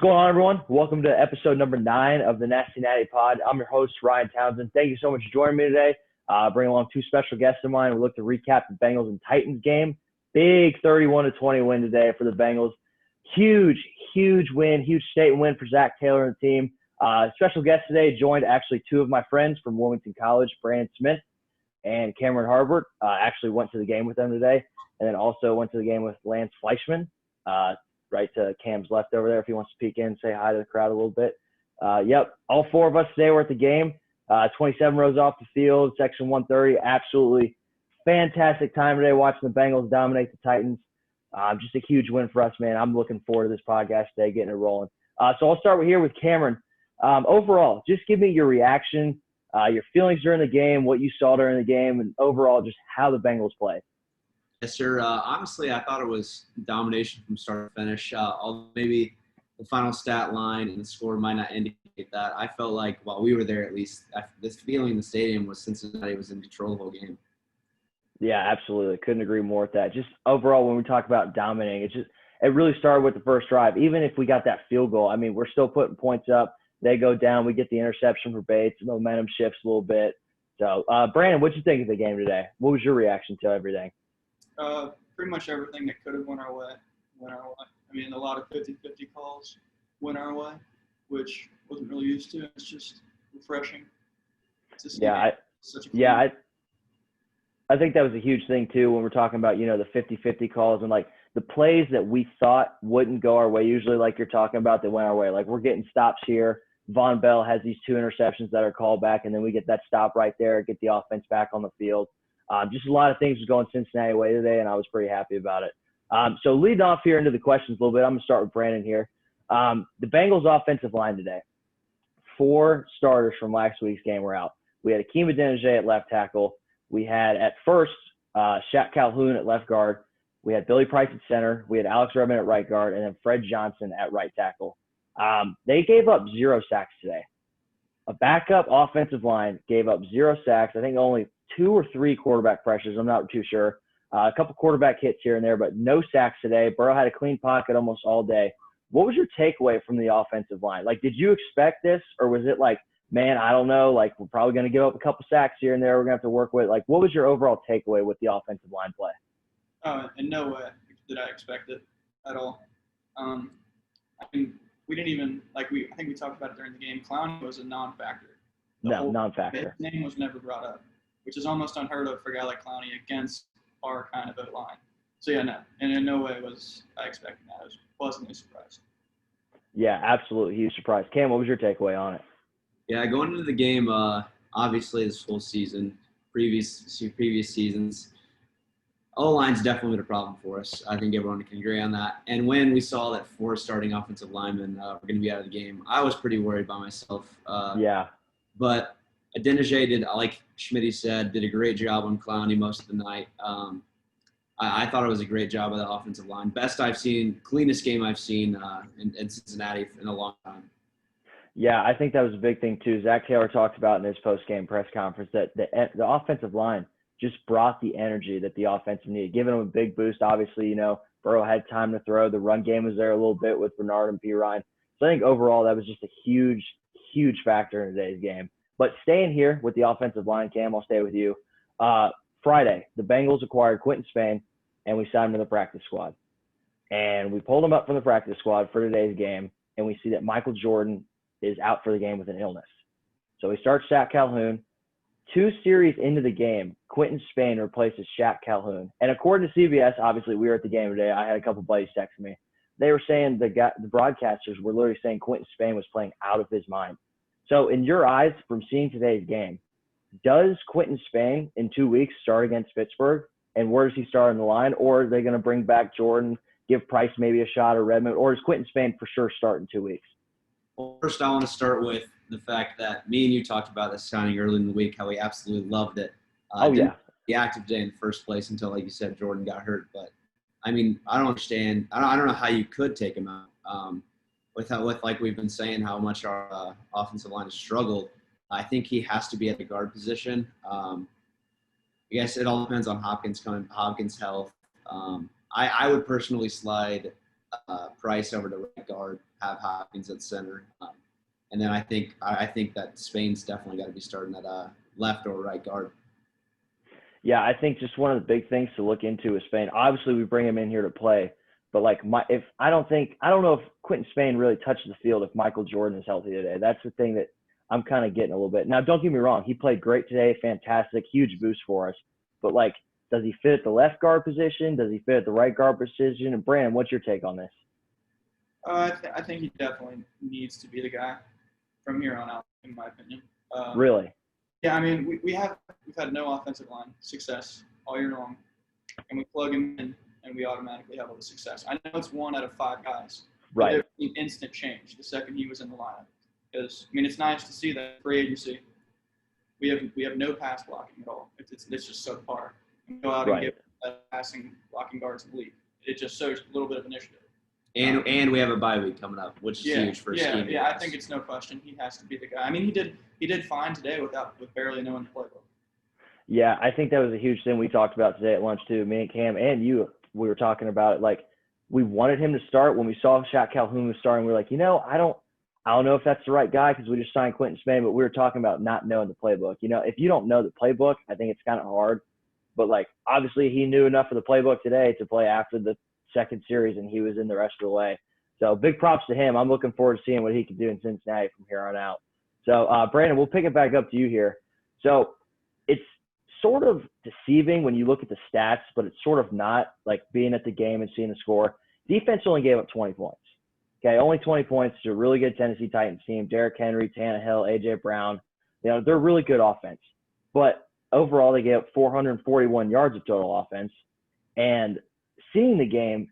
What's going on, everyone? Welcome to episode number 9 of the Nati Pod. I'm your host, Ryan Townsend. Thank you so much for joining me today. Bring along two special guests of mine. We look to recap the Bengals and Titans game. Big 31-20 win today for the Bengals. Huge win, huge statement win for Zach Taylor and the team. Special guest today joined actually two of my friends from Wilmington College, Brandon Smith and Cameron Harbert. Actually went to the game with them today, and then also went to the game with Lance Fleischman. Right to Cam's left over there if he wants to peek in, say hi to the crowd a little bit. Yep, all four of us today were at the game. 27 rows off the field, section 130. Absolutely fantastic time today watching the Bengals dominate the Titans. Just a huge win for us, man. I'm looking forward to this podcast today, getting it rolling. So I'll start here with Cameron. Overall, just give me your reaction, your feelings during the game, what you saw during the game, and overall just how the Bengals played. Yes, sir. Honestly, I thought it was domination from start to finish. Although maybe the final stat line and the score might not indicate that. I felt like while we were there, at least, this feeling in the stadium was Cincinnati was in control of the whole game. Yeah, absolutely. Couldn't agree more with that. Just overall, when we talk about dominating, it really started with the first drive. Even if we got that field goal, I mean, we're still putting points up. They go down. We get the interception for Bates. The momentum shifts a little bit. So, Brandon, what did you think of the game today? What was your reaction to everything? Pretty much everything that could have went our way. I mean, a lot of 50-50 calls went our way, which wasn't really used to. It's just refreshing to see. I think that was a huge thing too when we're talking about, the 50-50 calls and like the plays that we thought wouldn't go our way, usually like you're talking about, that went our way. Like we're getting stops here. Von Bell has these 2 interceptions that are called back, and then we get that stop right there, get the offense back on the field. Just a lot of things was going Cincinnati way today, and I was pretty happy about it. So leading off here into the questions a little bit, I'm going to start with Brandon here. The Bengals offensive line today, 4 starters from last week's game were out. We had Akeem Adeniji at left tackle. We had at first Shaq Calhoun at left guard. We had Billy Price at center. We had Alex Redmond at right guard, and then Fred Johnson at right tackle. They gave up 0 sacks today. A backup offensive line gave up 0 sacks. I think only 2 or 3 quarterback pressures. I'm not too sure. A couple quarterback hits here and there, but no sacks today. Burrow had a clean pocket almost all day. What was your takeaway from the offensive line? Like, did you expect this, or was it like, man, I don't know, like we're probably going to give up a couple sacks here and there we're going to have to work with? Like, what was your overall takeaway with the offensive line play? In no way did I expect it at all. I mean, we didn't even I think we talked about it during the game. Clowney was a non-factor. Non-factor. His name was never brought up, which is almost unheard of for a guy like Clowney against our kind of O-line. So, yeah, no. And in no way was I expecting that. I was pleasantly surprised. Yeah, absolutely huge surprise. Cam, what was your takeaway on it? Yeah, going into the game, obviously this whole season, previous seasons, O-line's definitely been a problem for us. I think everyone can agree on that. And when we saw that 4 starting offensive linemen were going to be out of the game, I was pretty worried by myself. But Adeniji did, like Schmitty said, did a great job on Clowney most of the night. I thought it was a great job of the offensive line. Best I've seen, cleanest game I've seen in Cincinnati in a long time. Yeah, I think that was a big thing too. Zach Taylor talked about in his post-game press conference that the offensive line just brought the energy that the offense needed, giving them a big boost. Obviously, Burrow had time to throw. The run game was there a little bit with Bernard and P. Ryan. So I think overall that was just a huge factor in today's game. But staying here with the offensive line, Cam, I'll stay with you. Friday, the Bengals acquired Quentin Spain, and we signed him to the practice squad. And we pulled him up from the practice squad for today's game, and we see that Michael Jordan is out for the game with an illness. So we start Shaq Calhoun. 2 series into the game, Quentin Spain replaces Shaq Calhoun. And according to CBS, obviously we were at the game today. I had a couple buddies text me. They were saying the broadcasters were literally saying Quentin Spain was playing out of his mind. So in your eyes, from seeing today's game, does Quentin Spain in 2 weeks start against Pittsburgh? And where does he start in the line? Or are they going to bring back Jordan, give Price maybe a shot, or Redmond? Or is Quentin Spain for sure start in 2 weeks? Well, first I want to start with the fact that me and you talked about this signing early in the week, how we absolutely loved it. Didn't be active today in the first place until, like you said, Jordan got hurt. But, I mean, I don't understand. I don't know how you could take him out. With like we've been saying, how much our offensive line has struggled. I think he has to be at the guard position. I guess it all depends on Hopkins' health. I would personally slide Price over to right guard, have Hopkins at center. And then I think that Spain's definitely got to be starting at left or right guard. Yeah, I think just one of the big things to look into is Spain. Obviously, we bring him in here to play, but like I don't know if Quentin Spain really touches the field if Michael Jordan is healthy today. That's the thing that I'm kind of getting a little bit. Now, don't get me wrong, he played great today, fantastic, huge boost for us. But like, does he fit at the left guard position? Does he fit at the right guard position? And Brandon, what's your take on this? I think he definitely needs to be the guy from here on out, in my opinion. Really? Yeah, I mean, we've had no offensive line success all year long, and we plug him in, and we automatically have all the success. I know it's 1 out of 5 guys. Right. There's an instant change the second he was in the lineup. Because I mean, it's nice to see that free agency. We have no pass blocking at all. It's just subpar. We go out and get passing blocking guards in the league. It just shows a little bit of initiative. And we have a bye week coming up, which is huge for scheme. Yeah, I think it's no question he has to be the guy. I mean, he did fine today with barely knowing the playbook. Yeah, I think that was a huge thing we talked about today at lunch too. Me and Cam and you, we were talking about it. Like, we wanted him to start when we saw Shaq Calhoun was starting. We were like, I don't know if that's the right guy because we just signed Quentin Spain, but we were talking about not knowing the playbook. If you don't know the playbook, I think it's kind of hard. But like, obviously he knew enough of the playbook today to play after the second series, and he was in the rest of the way. So big props to him. I'm looking forward to seeing what he can do in Cincinnati from here on out. So Brandon, we'll pick it back up to you here. So it's sort of deceiving when you look at the stats, but it's sort of not, like being at the game and seeing the score. Defense only gave up 20 points. Okay, only 20 points to a really good Tennessee Titans team. Derrick Henry, Tannehill, A.J. Brown. They're really good offense. But overall, they gave up 441 yards of total offense. And seeing the game,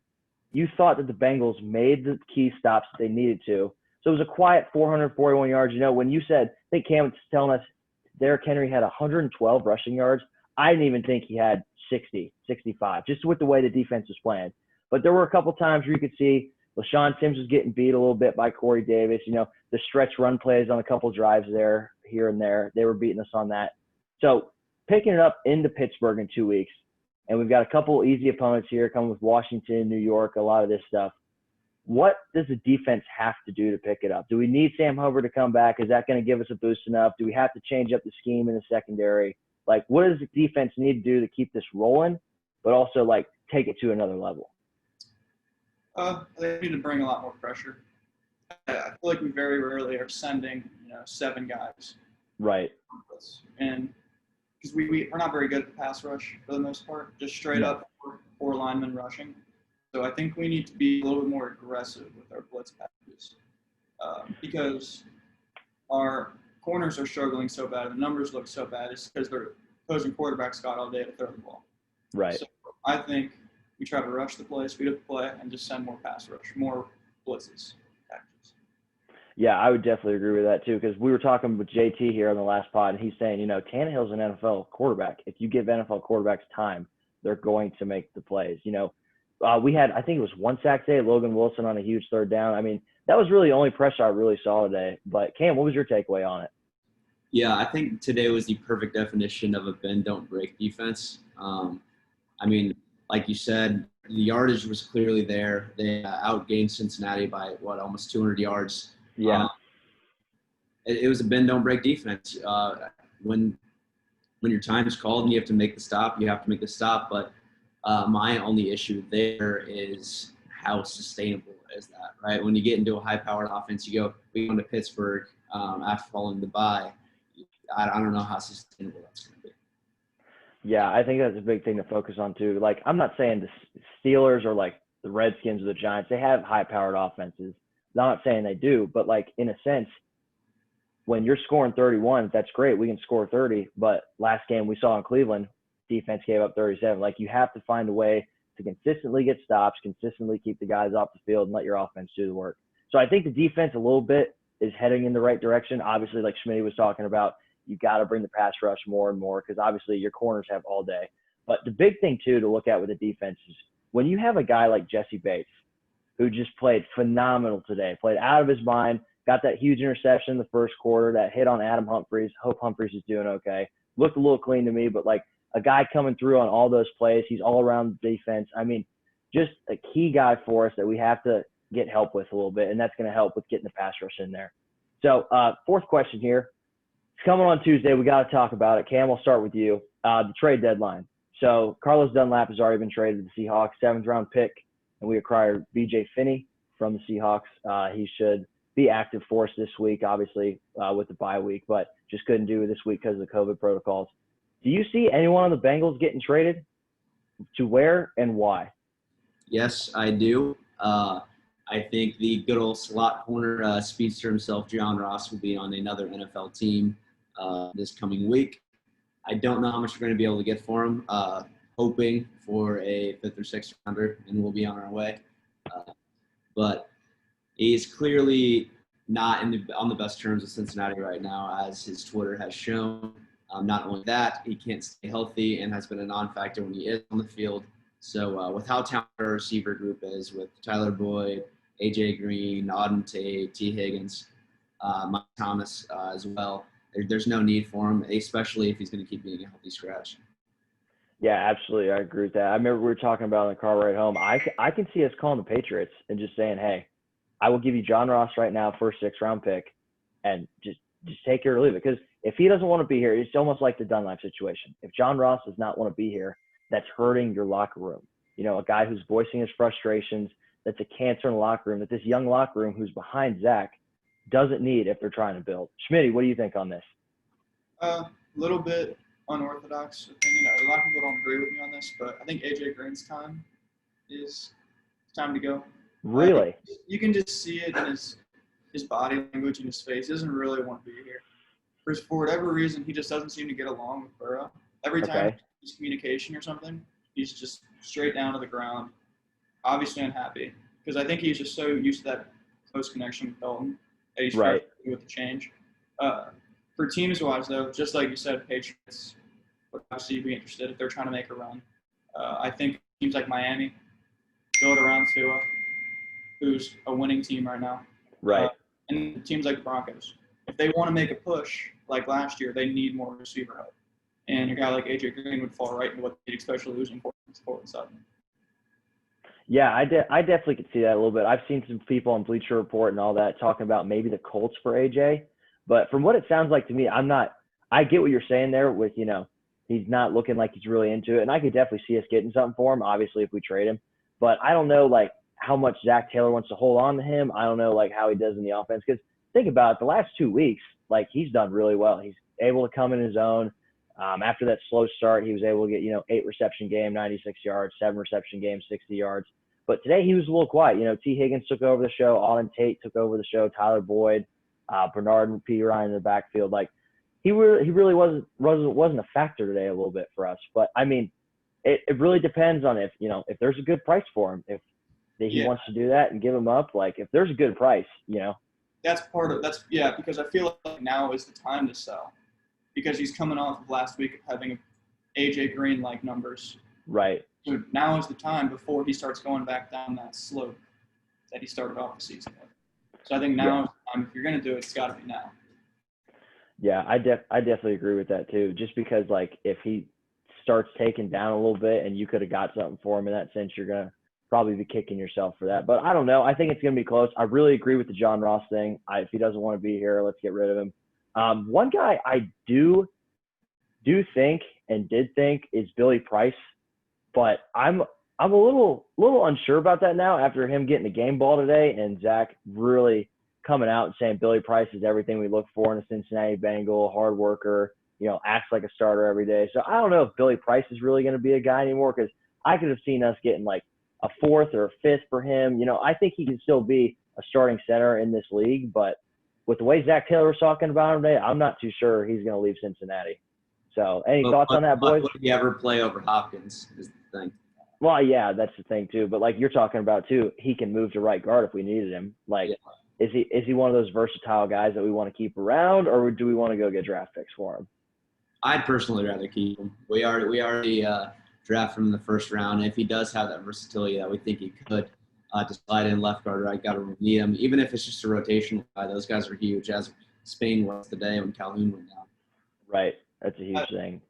you thought that the Bengals made the key stops that they needed to. So it was a quiet 441 yards. When you said, I think Cam was telling us Derrick Henry had 112 rushing yards, I didn't even think he had 60, 65, just with the way the defense was playing. But there were a couple times where you could see LaShawn Sims was getting beat a little bit by Corey Davis. The stretch run plays on a couple drives there, here and there. They were beating us on that. So picking it up into Pittsburgh in 2 weeks, and we've got a couple easy opponents here coming with Washington, New York, a lot of this stuff. What does the defense have to do to pick it up? Do we need Sam Hubbard to come back? Is that going to give us a boost enough? Do we have to change up the scheme in the secondary? Like, what does the defense need to do to keep this rolling, but also, like, take it to another level? They need to bring a lot more pressure. I feel like we very rarely are sending, 7 guys. Right. And because we're not very good at the pass rush for the most part, just straight up 4 linemen rushing. So I think we need to be a little bit more aggressive with our blitz packages because our corners are struggling so bad and the numbers look so bad. It's because their opposing quarterbacks got all day to throw the ball. Right. So I think we try to rush the play, speed up the play, and just send more pass rush, more blitzes, packages. Yeah, I would definitely agree with that too, because we were talking with JT here on the last pod, and he's saying, Tannehill's an NFL quarterback. If you give NFL quarterbacks time, they're going to make the plays. We had, I think it was 1 sack today, Logan Wilson on a huge third down. I mean, that was really the only pressure I really saw today. But Cam, what was your takeaway on it? Yeah, I think today was the perfect definition of a bend, don't break defense. I mean, like you said, the yardage was clearly there. They outgained Cincinnati by, almost 200 yards. Yeah. It was a bend, don't break defense. When your time is called and you have to make the stop, you have to make the stop. But my only issue there is how sustainable is that, right? When you get into a high-powered offense, we go to Pittsburgh after following the bye. I don't know how sustainable that's going to be. Yeah, I think that's a big thing to focus on too. Like, I'm not saying the Steelers or like the Redskins or the Giants, they have high-powered offenses. I'm not saying they do, but like in a sense, when you're scoring 31, that's great. We can score 30. But last game we saw in Cleveland, defense gave up 37. Like, you have to find a way to consistently get stops, consistently keep the guys off the field, and let your offense do the work. So I think the defense a little bit is heading in the right direction. Obviously, like Schmitty was talking about, you got to bring the pass rush more and more because obviously your corners have all day. But the big thing, too, to look at with the defense is when you have a guy like Jesse Bates who just played phenomenal today, played out of his mind, got that huge interception in the first quarter, that hit on Adam Humphries. Hope Humphries is doing okay. Looked a little clean to me, but like a guy coming through on all those plays, he's all around the defense. I mean, just a key guy for us that we have to get help with a little bit, and that's going to help with getting the pass rush in there. So fourth question here. It's coming on Tuesday. We got to talk about it. Cam, I'll start with you. The trade deadline. So Carlos Dunlap has already been traded to the Seahawks, 7th-round pick, and we acquired B.J. Finney from the Seahawks. He should be active for us this week, obviously, with the bye week, but just couldn't do it this week because of the COVID protocols. Do you see anyone on the Bengals getting traded? To where and why? Yes, I do. I think the good old slot corner speedster himself, John Ross, will be on another NFL team this coming week. I don't know how much we're going to be able to get for him. Hoping for a 5th or 6th rounder, and we'll be on our way. But he's clearly not on the best terms with Cincinnati right now, as his Twitter has shown. Not only that, he can't stay healthy and has been a non-factor when he is on the field. So with how talented our receiver group is, with Tyler Boyd, A.J. Green, Auden Tate, T. Higgins, Mike Thomas as well, there's no need for him, especially if he's going to keep being a healthy scratch. Yeah, absolutely. I agree with that. I remember we were talking about in the car ride home. I can see us calling the Patriots and just saying, hey, I will give you John Ross right now, first 6th-round pick, and just take it or leave it. Because if he doesn't want to be here, it's almost like the Dunlap situation. If John Ross does not want to be here, that's hurting your locker room. You know, a guy who's voicing his frustrations, that's a cancer in the locker room, that this young locker room who's behind Zach doesn't need if they're trying to build. Schmitty, what do you think on this? A little bit unorthodox opinion. A lot of people don't agree with me on this, but I think A.J. Green's time is time to go. Really? You can just see it in his body language and his face. He doesn't really want to be here. For whatever reason, he just doesn't seem to get along with Burrow. Every time there's communication or something, he's just straight down to the ground, obviously unhappy. Because I think he's just so used to that close connection with Dalton that he's frustrated with the change. For teams-wise, though, just like you said, Patriots would obviously be interested if they're trying to make a run. I think teams like Miami build around Tua, who's a winning team right now. Right. And teams like the Broncos. If they want to make a push like last year, they need more receiver help. And a guy like A.J. Green would fall right into what they'd especially losing Courtland Sutton. Yeah, I definitely could see that a little bit. I've seen some people on Bleacher Report and all that talking about maybe the Colts for A.J., but from what it sounds like to me, I get what you're saying there with, you know, he's not looking like he's really into it. And I could definitely see us getting something for him, obviously, if we trade him. But I don't know, like, how much Zach Taylor wants to hold on to him. I don't know, like, how he does in the offense. Because think about it, the last 2 weeks, like, he's done really well. He's able to come in his own. After that slow start, he was able to get, 8-reception game, 96 yards, 7-reception game, 60 yards. But today he was a little quiet. T. Higgins took over the show. Auden Tate took over the show. Tyler Boyd, Bernard and P. Ryan in the backfield. Like, he really wasn't a factor today a little bit for us. But, I mean, it really depends on if there's a good price for him. If he wants to do that and give him up, like, if there's a good price, That's because I feel like now is the time to sell. Because he's coming off of last week of having A.J. Green-like numbers. Right. So now is the time before he starts going back down that slope that he started off the season with. So I think now is the time. If you're going to do it, it's got to be now. Yeah, I definitely agree with that too. Just because, like, if he starts taking down a little bit and you could have got something for him in that sense, you're going to probably be kicking yourself for that. But I don't know. I think it's going to be close. I really agree with the John Ross thing. If he doesn't want to be here, let's get rid of him. One guy I do think and did think is Billy Price, but I'm a little unsure about that now after him getting the game ball today and Zach really coming out and saying Billy Price is everything we look for in a Cincinnati Bengal, hard worker, acts like a starter every day. So I don't know if Billy Price is really going to be a guy anymore, because I could have seen us getting like a 4th or a 5th for him. I think he can still be a starting center in this league, but with the way Zach Taylor was talking about him today, I'm not too sure he's going to leave Cincinnati. So any thoughts on that, boys? Would he ever play over Hopkins is the thing. Well, yeah, that's the thing too. But like you're talking about too, he can move to right guard if we needed him. Like, is he one of those versatile guys that we want to keep around, or do we want to go get draft picks for him? I'd personally rather keep him. We already draft him in the first round. If he does have that versatility that we think he could, to slide in left guard, right guard, we need him. Even if it's just a rotational guy, those guys are huge, as Spain was today when Calhoun went down. Right. That's a huge thing.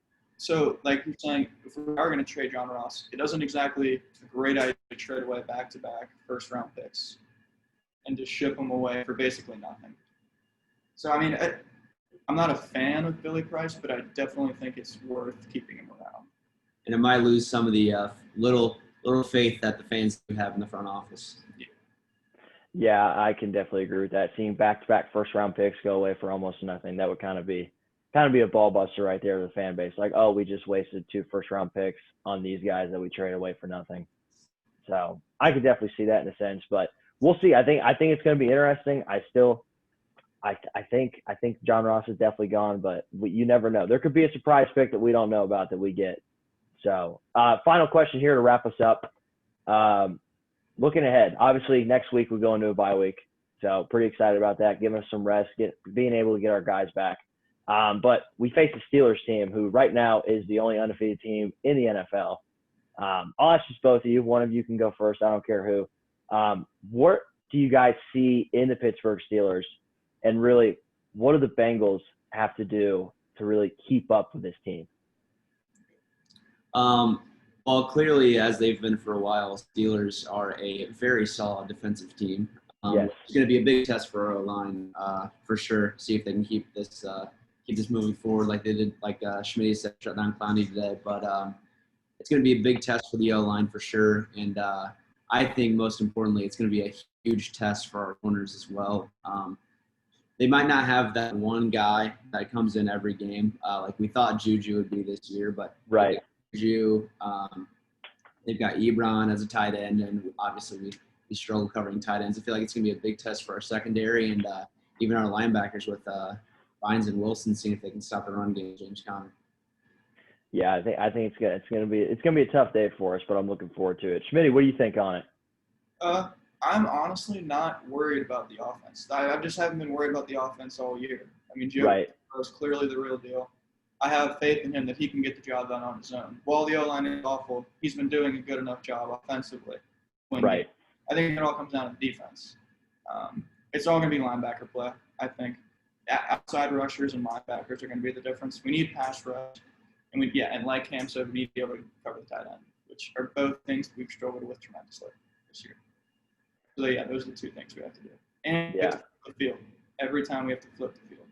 So, like you're saying, if we are going to trade John Ross, it doesn't exactly a great idea to trade away back-to-back first-round picks and just ship them away for basically nothing. So, I mean, I'm not a fan of Billy Price, but I definitely think it's worth keeping him around. And it might lose some of the little faith that the fans do have in the front office. Yeah, I can definitely agree with that. Seeing back-to-back first-round picks go away for almost nothing, that would kind of be a ball buster right there to the fan base. Like, oh, we just wasted 2 first-round picks on these guys that we traded away for nothing. So I could definitely see that in a sense, but we'll see. I think it's going to be interesting. I think John Ross is definitely gone, but you never know. There could be a surprise pick that we don't know about that we get. So final question here to wrap us up. Looking ahead, obviously next week we go into a bye week. So pretty excited about that, giving us some rest, being able to get our guys back. But we face the Steelers team, who right now is the only undefeated team in the NFL. I'll ask just both of you. One of you can go first. I don't care who. What do you guys see in the Pittsburgh Steelers? And really, what do the Bengals have to do to really keep up with this team? Well, clearly, as they've been for a while, Steelers are a very solid defensive team. Yes. It's going to be a big test for our O-line, for sure. See if they can keep this moving forward like they did, like Schmidt said, shut down Clowney today. But it's going to be a big test for the O-line for sure. And I think most importantly, it's going to be a huge test for our corners as well. They might not have that one guy that comes in every game, like we thought Juju would be this year, but right. Juju, they've got Ebron as a tight end, and obviously we struggle covering tight ends. I feel like it's going to be a big test for our secondary and even our linebackers with Bynes and Wilson, seeing if they can stop the run game. James Conner. Yeah, I think it's going to be a tough day for us, but I'm looking forward to it. Schmitty, what do you think on it? I'm honestly not worried about the offense. I just haven't been worried about the offense all year. I mean, Joe is clearly the real deal. I have faith in him that he can get the job done on his own. While the O-line is awful, he's been doing a good enough job offensively. I think it all comes down to defense. It's all going to be linebacker play, I think. Outside rushers and linebackers are going to be the difference. We need pass rush. And like Cam said, we need to be able to cover the tight end, which are both things we've struggled with tremendously this year. So, yeah, those are the 2 things we have to do. And we have to flip the field. Every time we have to flip the field.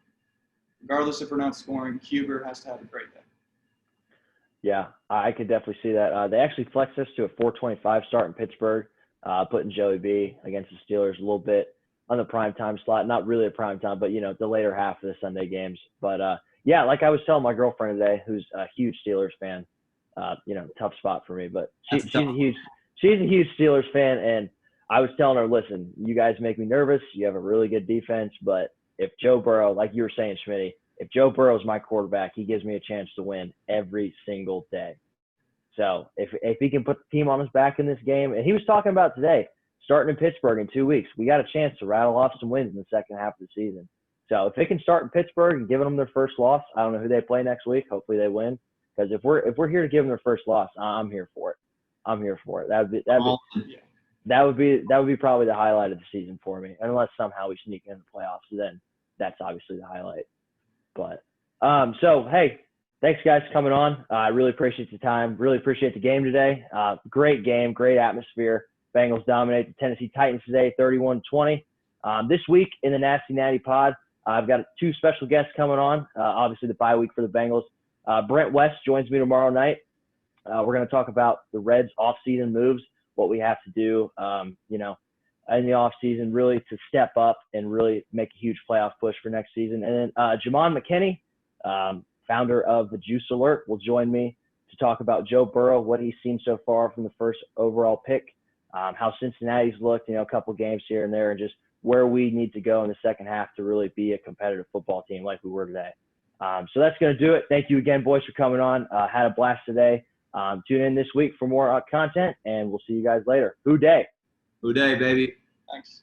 Regardless if we're not scoring, Huber has to have a great day. Yeah, I could definitely see that. They actually flexed us to a 4:25 start in Pittsburgh, putting Joey B against the Steelers a little bit on the primetime slot. Not really a primetime, but, the later half of the Sunday games. But, yeah, like I was telling my girlfriend today, who's a huge Steelers fan, tough spot for me. But she's a huge Steelers fan, and I was telling her, listen, you guys make me nervous. You have a really good defense, but if Joe Burrow, like you were saying, Schmitty, if Joe Burrow is my quarterback, he gives me a chance to win every single day. So if he can put the team on his back in this game, and he was talking about today, starting in Pittsburgh in 2 weeks, we got a chance to rattle off some wins in the second half of the season. So if they can start in Pittsburgh and giving them their first loss, I don't know who they play next week. Hopefully they win. Because if we're here to give them their first loss, I'm here for it. I'm here for it. That would be probably the highlight of the season for me, unless somehow we sneak in the playoffs. Then that's obviously the highlight. But so hey, thanks guys for coming on. I really appreciate the time. Really appreciate the game today. Great game, great atmosphere. Bengals dominate the Tennessee Titans today, 31-20. This week in the Nasty Natty Pod, I've got 2 special guests coming on. Obviously the bye week for the Bengals. Brent West joins me tomorrow night. We're going to talk about the Reds' off-season moves, what we have to do, in the offseason really to step up and really make a huge playoff push for next season. And then Jamon McKinney, founder of the Juice Alert, will join me to talk about Joe Burrow, what he's seen so far from the first overall pick, how Cincinnati's looked, a couple games here and there, and just where we need to go in the second half to really be a competitive football team like we were today. So that's going to do it. Thank you again, boys, for coming on. Had a blast today. Tune in this week for more content, and we'll see you guys later. Who day? Who day, baby. Thanks.